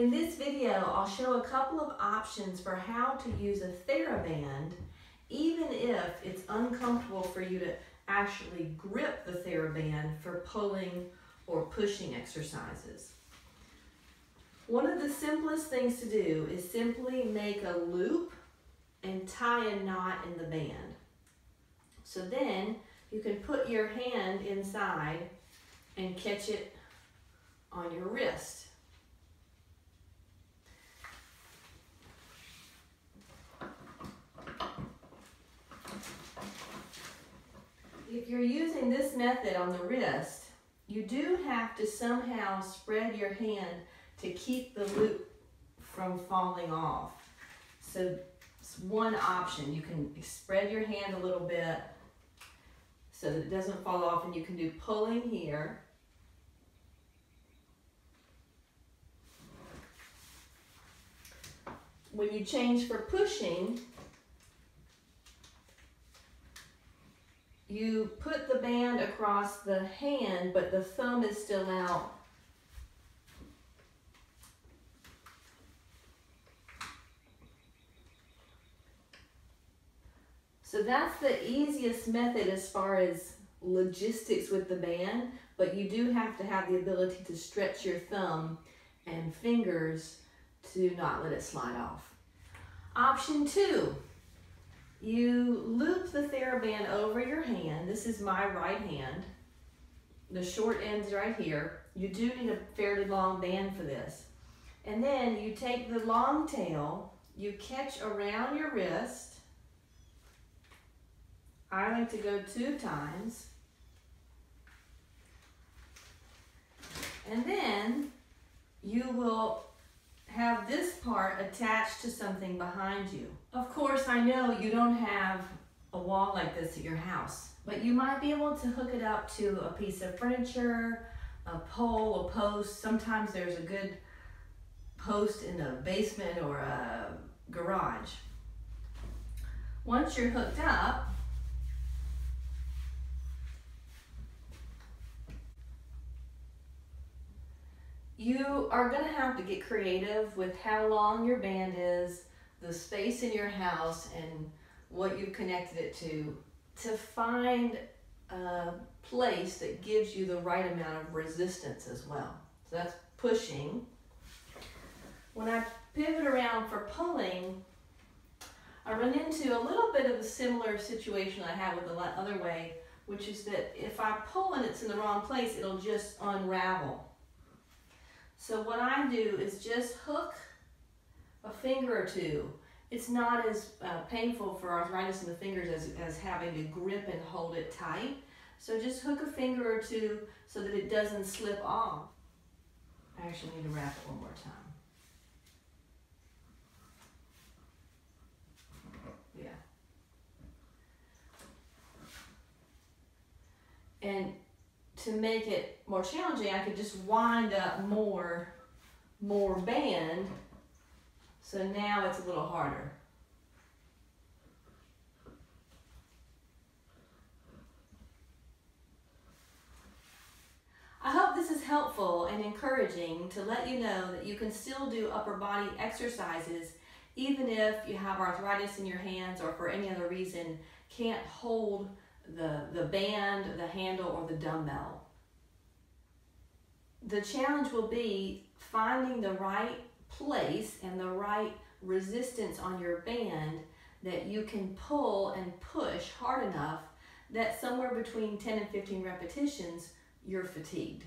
In this video, I'll show a couple of options for how to use a TheraBand even if it's uncomfortable for you to actually grip the TheraBand for pulling or pushing exercises. One of the simplest things to do is simply make a loop and tie a knot in the band. So then you can put your hand inside and catch it on your wrist. If you're using this method on the wrist, you do have to somehow spread your hand to keep the loop from falling off. So it's one option. You can spread your hand a little bit so that it doesn't fall off, and you can do pulling here. When you change for pushing, you put the band across the hand, but the thumb is still out. So that's the easiest method as far as logistics with the band, but you do have to have the ability to stretch your thumb and fingers to not let it slide off. Option 2. You loop the TheraBand over your hand. This is my right hand. The short end's right here. You do need a fairly long band for this. And then you take the long tail, you catch around your wrist. I like to go 2 times. And then you will have this part attached to something behind you. Of course, I know you don't have a wall like this at your house, but you might be able to hook it up to a piece of furniture, a pole, a post. Sometimes there's a good post in a basement or a garage. Once you're hooked up, you are going to have to get creative with how long your band is, the space in your house, and what you've connected it to find a place that gives you the right amount of resistance as well. So that's pushing. When I pivot around for pulling, I run into a little bit of a similar situation I had with the other way, which is that if I pull and it's in the wrong place, it'll just unravel. So what I do is just hook a finger or two. It's not as painful for arthritis in the fingers as having to grip and hold it tight. So just hook a finger or two so that it doesn't slip off. I actually need to wrap it one more time. Yeah. And to make it more challenging, I could just wind up more band, so now it's a little harder. I hope this is helpful and encouraging to let you know that you can still do upper body exercises even if you have arthritis in your hands or for any other reason can't hold the band, the handle, or the dumbbell. The challenge will be finding the right place and the right resistance on your band that you can pull and push hard enough that somewhere between 10 and 15 repetitions, you're fatigued.